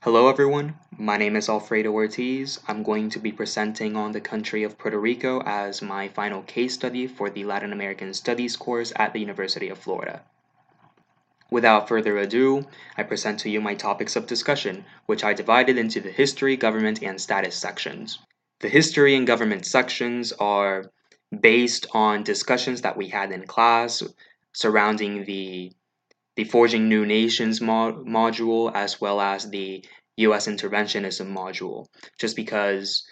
Hello everyone, my name is Alfredo Ortiz. I'm going to be presenting on the country of Puerto Rico as my final case study for the Latin American Studies course at the University of Florida. Without further ado, I present to you my topics of discussion, which I divided into the history, government, and status sections. The history and government sections are based on discussions that we had in class surrounding the Forging New Nations module as well as the US interventionism module, just because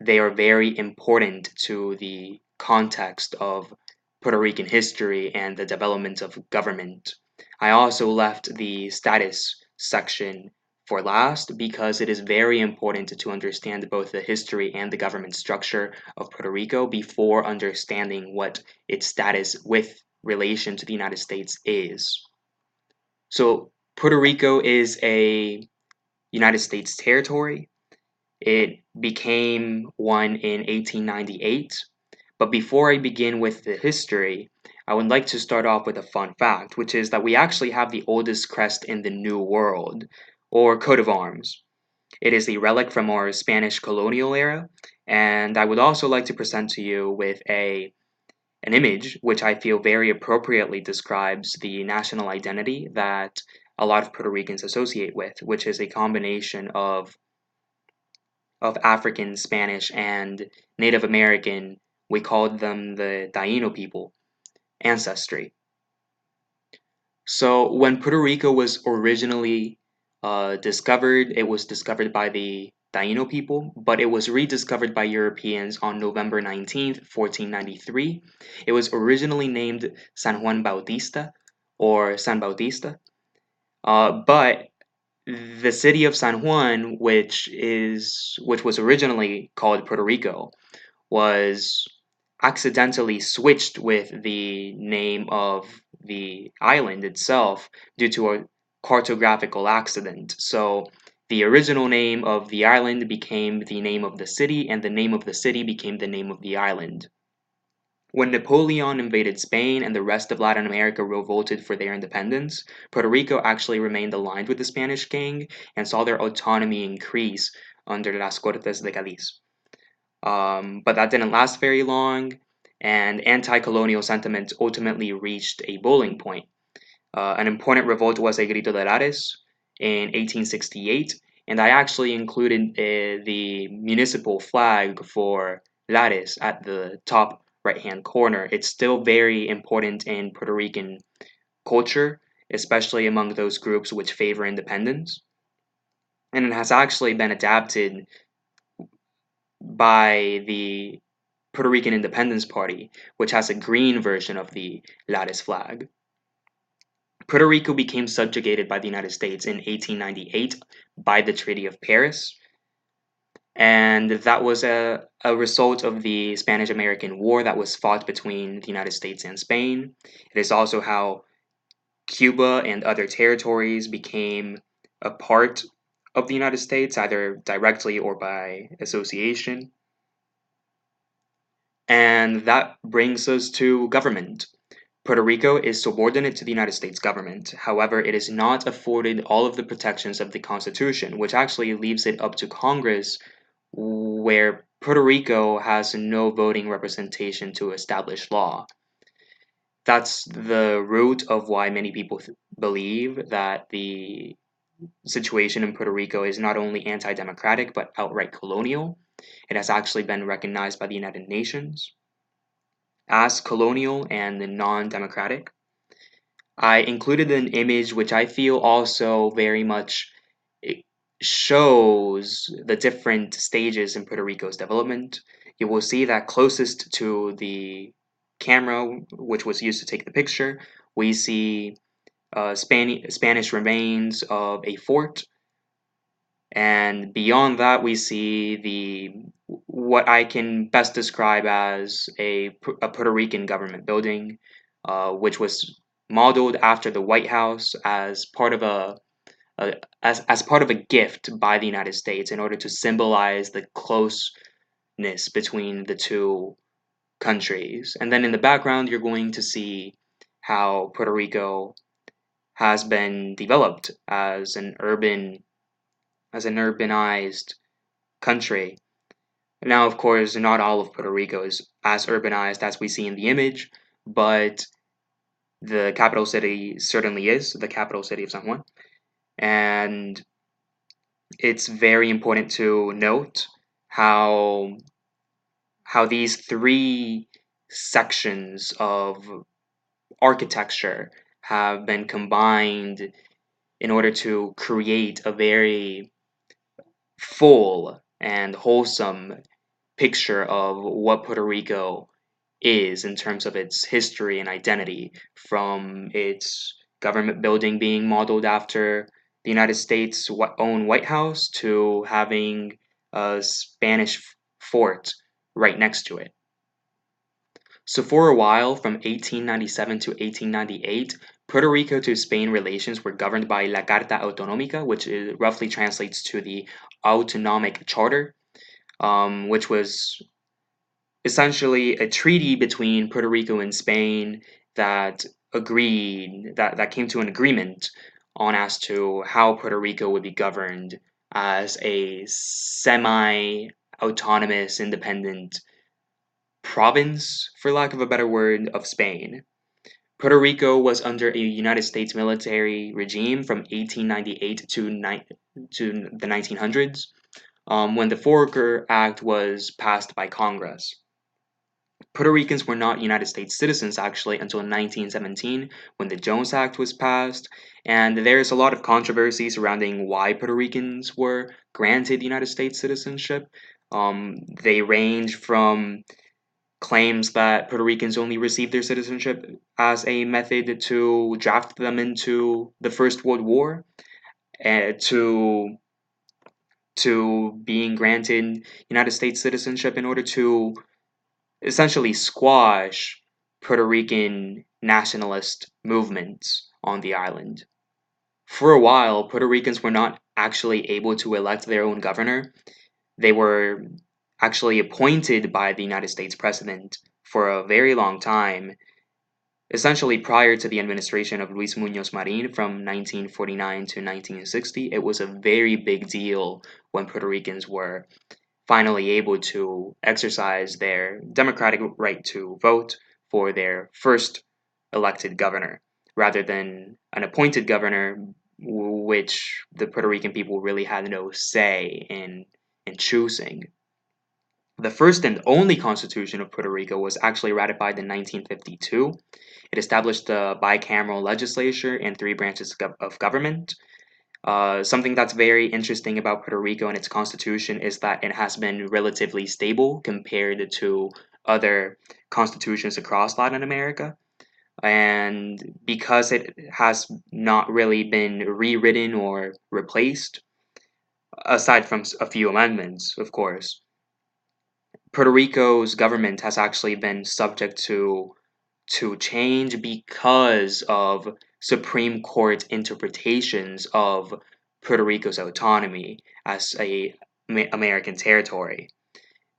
they are very important to the context of Puerto Rican history and the development of government. I also left the status section for last because it is very important to understand both the history and the government structure of Puerto Rico before understanding what its status with relation to the United States is. So Puerto Rico is a United States territory. It became one in 1898. But before I begin with the history, I would like to start off with a fun fact, which is that we actually have the oldest crest in the New World, or coat of arms. It is a relic from our Spanish colonial era, and I would also like to present to you with an image which I feel very appropriately describes the national identity that a lot of Puerto Ricans associate with, which is a combination of African, Spanish, and Native American. We called them the Taino people, ancestry. So when Puerto Rico was originally discovered, it was discovered by the Taino people, but it was rediscovered by Europeans on November 19th, 1493. It was originally named San Juan Bautista or San Bautista, but the city of San Juan, which was originally called Puerto Rico, was accidentally switched with the name of the island itself due to a cartographical accident. So the original name of the island became the name of the city, and the name of the city became the name of the island. When Napoleon invaded Spain and the rest of Latin America revolted for their independence, Puerto Rico actually remained aligned with the Spanish king and saw their autonomy increase under Las Cortes de Cádiz. But that didn't last very long, and anti colonial sentiment ultimately reached a boiling point. An important revolt was a Grito de Lares in 1868, and I actually included the municipal flag for Lares at the top right hand corner. It's still very important in Puerto Rican culture, especially among those groups which favor independence. And it has actually been adapted by the Puerto Rican Independence Party, which has a green version of the Lares flag. Puerto Rico became subjugated by the United States in 1898 by the Treaty of Paris, and that was a result of the Spanish American War that was fought between the United States and Spain. It is also how Cuba and other territories became a part of the United States, either directly or by association. And that brings us to government. Puerto Rico is subordinate to the United States government. However, it is not afforded all of the protections of the Constitution, which actually leaves it up to Congress, where Puerto Rico has no voting representation to establish law. That's the root of why many people believe that the situation in Puerto Rico is not only anti democratic but outright colonial. It has actually been recognized by the United Nations as colonial and non democratic. I included an image which I feel also very much shows the different stages in Puerto Rico's development. You will see that closest to the camera, which was used to take the picture, we see Spanish remains of a fort, and beyond that, we see the what I can best describe as a Puerto Rican government building, which was modeled after the White House as part of as part of a gift by the United States in order to symbolize the closeness between the two countries. And then in the background, you're going to see how Puerto Rico has been developed as an urban as an urbanized country. Now, of course, not all of Puerto Rico is as urbanized as we see in the image, but the capital city certainly is the capital city of San Juan. And it's very important to note how these three sections of architecture have been combined in order to create a very full and wholesome picture of what Puerto Rico is in terms of its history and identity, from its government building being modeled after the United States' own White House to having a Spanish fort right next to it. So, for a while, from 1897 to 1898, Puerto Rico to Spain relations were governed by La Carta Autonómica, which roughly translates to the Autonomic Charter, which was essentially a treaty between Puerto Rico and Spain that that came to an agreement on as to how Puerto Rico would be governed as a semi autonomous independent province, for lack of a better word, of Spain. Puerto Rico was under a United States military regime from 1898 to the 1900s, when the Foraker Act was passed by Congress. Puerto Ricans were not United States citizens actually until 1917 when the Jones Act was passed, and there's a lot of controversy surrounding why Puerto Ricans were granted United States citizenship. They range from claims that Puerto Ricans only received their citizenship as a method to draft them into the First World War, to being granted United States citizenship in order to essentially squash Puerto Rican nationalist movements on the island. For a while, Puerto Ricans were not actually able to elect their own governor. They were actually appointed by the United States president for a very long time, essentially prior to the administration of Luis Muñoz Marin from 1949 to 1960. It was a very big deal when Puerto Ricans were finally able to exercise their democratic right to vote for their first elected governor, rather than an appointed governor, which the Puerto Rican people really had no say in choosing. The first and only constitution of Puerto Rico was actually ratified in 1952. It established a bicameral legislature and three branches of government. Something that's very interesting about Puerto Rico and its constitution is that it has been relatively stable compared to other constitutions across Latin America. And because it has not really been rewritten or replaced, aside from a few amendments, of course, Puerto Rico's government has actually been subject to change because of Supreme Court interpretations of Puerto Rico's autonomy as a American territory.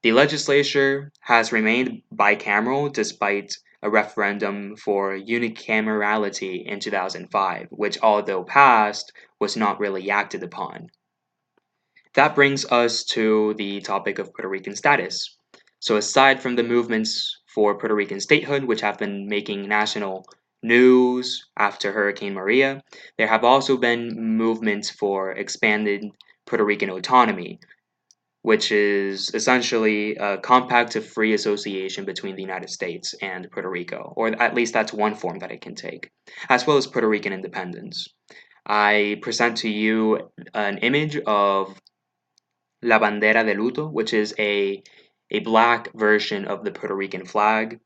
The legislature has remained bicameral despite a referendum for unicamerality in 2005, which, although passed, was not really acted upon. That brings us to the topic of Puerto Rican status. So, aside from the movements for Puerto Rican statehood, which have been making national news after Hurricane Maria, there have also been movements for expanded Puerto Rican autonomy, which is essentially a compact of free association between the United States and Puerto Rico, or at least that's one form that it can take, as well as Puerto Rican independence. I present to you an image of La Bandera de Luto, which is a black version of the Puerto Rican flag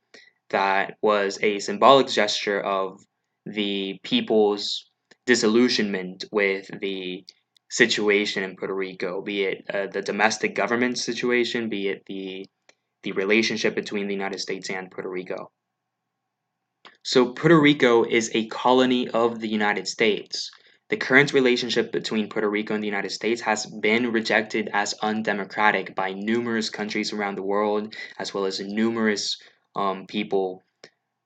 that was a symbolic gesture of the people's disillusionment with the situation in Puerto Rico, be it the domestic government situation, be it the relationship between the United States and Puerto Rico. So Puerto Rico is a colony of the United States. The current relationship between Puerto Rico and the United States has been rejected as undemocratic by numerous countries around the world, as well as numerous people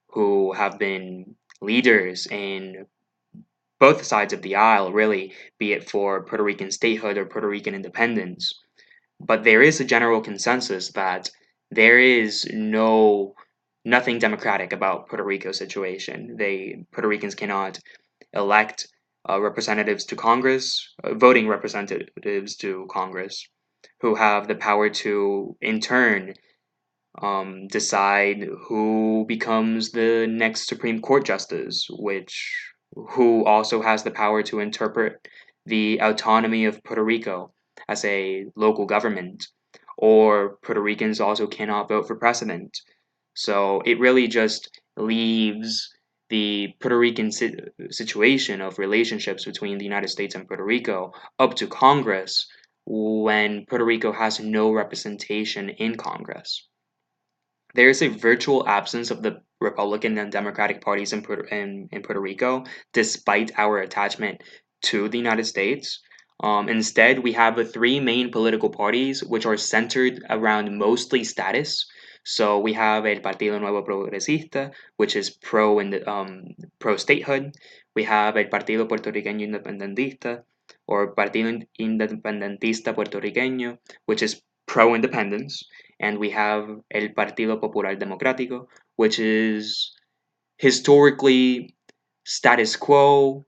who have been leaders in both sides of the aisle, really, be it for Puerto Rican statehood or Puerto Rican independence. But there is a general consensus that there is nothing democratic about Puerto Rico's situation. Puerto Ricans cannot elect representatives to Congress, voting representatives to Congress, who have the power to, in turn, decide who becomes the next Supreme Court justice, who also has the power to interpret the autonomy of Puerto Rico as a local government, or Puerto Ricans also cannot vote for president. So it really just leaves the Puerto Rican situation of relationships between the United States and Puerto Rico up to Congress when Puerto Rico has no representation in Congress. There is a virtual absence of the Republican and Democratic parties in Puerto Rico, despite our attachment to the United States. Instead, we have the three main political parties, which are centered around mostly status. So we have El Partido Nuevo Progresista, which is pro statehood. We have El Partido Puertorriqueño Independentista, or Partido Independentista Puertorriqueño, which is pro independence, and we have El Partido Popular Democrático, which is historically status quo,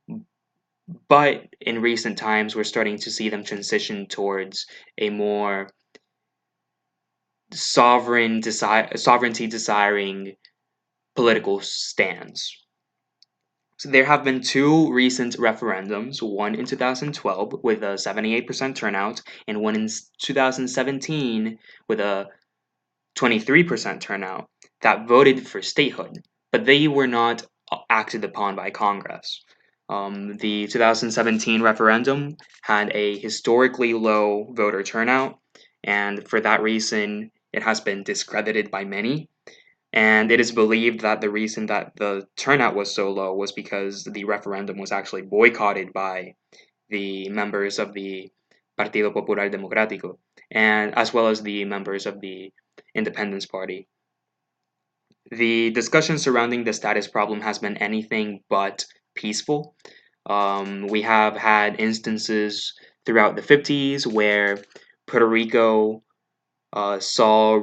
but in recent times we're starting to see them transition towards a more sovereignty desiring political stance. So there have been two recent referendums, one in 2012 with a 78% turnout, and one in 2017 with a 23% turnout that voted for statehood, but they were not acted upon by Congress. The 2017 referendum had a historically low voter turnout, and for that reason, it has been discredited by many. And it is believed that the reason that the turnout was so low was because the referendum was actually boycotted by the members of the Partido Popular Democrático, and as well as the members of the Independence Party. The discussion surrounding the status problem has been anything but peaceful. We have had instances throughout the 50s where Puerto Rico saw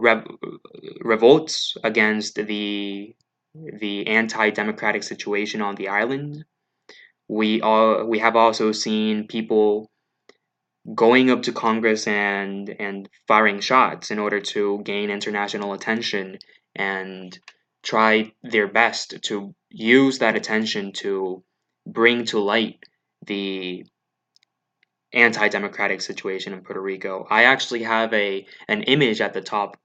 revolts against the anti-democratic situation on the island. We have also seen people going up to Congress and firing shots in order to gain international attention and try their best to use that attention to bring to light the anti-democratic situation in Puerto Rico. I actually have an image at the top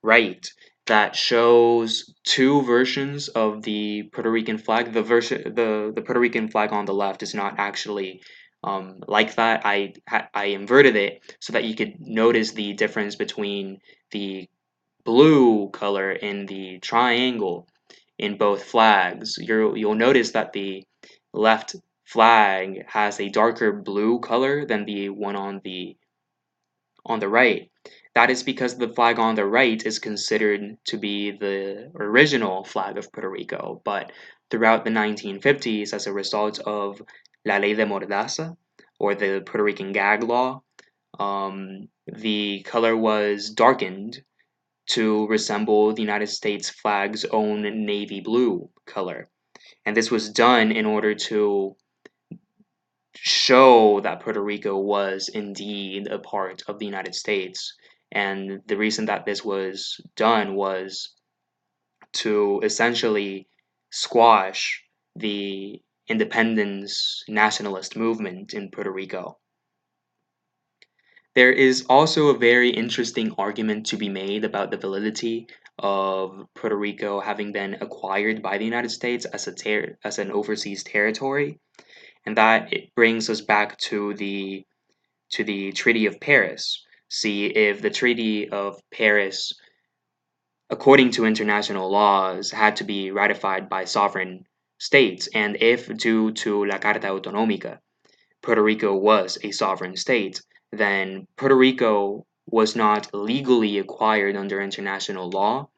right that shows two versions of the Puerto Rican flag. The Puerto Rican flag on the left is not actually like that. I inverted it so that you could notice the difference between the blue color in the triangle in both flags. You'll notice that the left flag has a darker blue color than the one on the right. That is because the flag on the right is considered to be the original flag of Puerto Rico, but throughout the 1950s, as a result of La Ley de Mordaza, or the Puerto Rican gag law, the color was darkened to resemble the United States flag's own navy blue color. And this was done in order to show that Puerto Rico was indeed a part of the United States. And the reason that this was done was to essentially squash the independence nationalist movement in Puerto Rico. There is also a very interesting argument to be made about the validity of Puerto Rico having been acquired by the United States as as an overseas territory, and that it brings us back to the Treaty of Paris. See if the Treaty of Paris, according to international laws, had to be ratified by sovereign states, and if due to La Carta Autonómica, Puerto Rico was a sovereign state, then Puerto Rico was not legally acquired under international law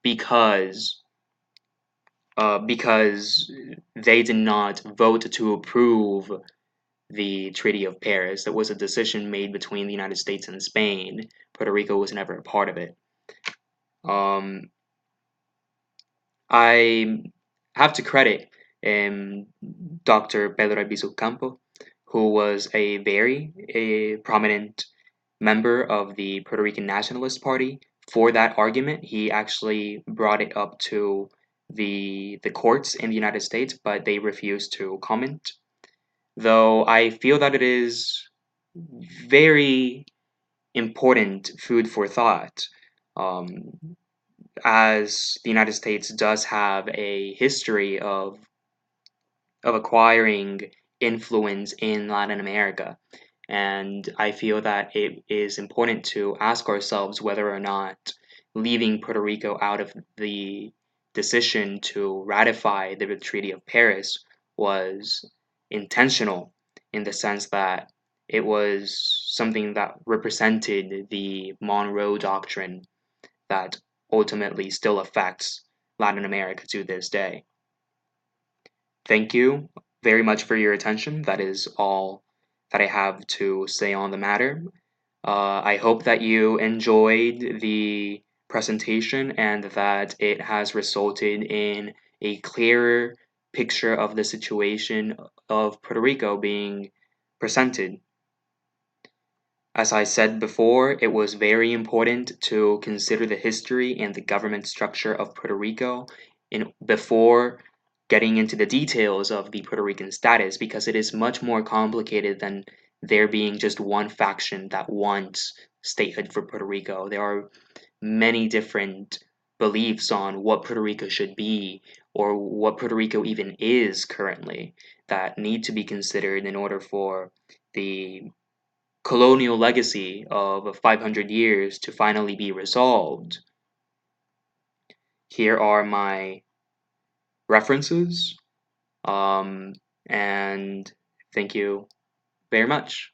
because because they did not vote to approve the Treaty of Paris. That was a decision made between the United States and Spain. Puerto Rico was never a part of it. Um, I have to credit Dr. Pedro Albizu Campo, who was a prominent member of the Puerto Rican Nationalist Party. For that argument, he actually brought it up to the courts in the United States, but they refused to comment. Though I feel that it is very important food for thought. Um, as the United States does have a history of acquiring influence in Latin America. And I feel that it is important to ask ourselves whether or not leaving Puerto Rico out of the decision to ratify the Treaty of Paris was intentional in the sense that it was something that represented the Monroe Doctrine that ultimately still affects Latin America to this day. Thank you very much for your attention. That is all that I have to say on the matter. I hope that you enjoyed the presentation and that it has resulted in a clearer picture of the situation of Puerto Rico being presented. As I said before, it was very important to consider the history and the government structure of Puerto Rico before getting into the details of the Puerto Rican status because it is much more complicated than there being just one faction that wants statehood for Puerto Rico. There are many different beliefs on what Puerto Rico should be or what Puerto Rico even is currently that need to be considered in order for the colonial legacy of 500 years to finally be resolved. Here are my references, and thank you very much.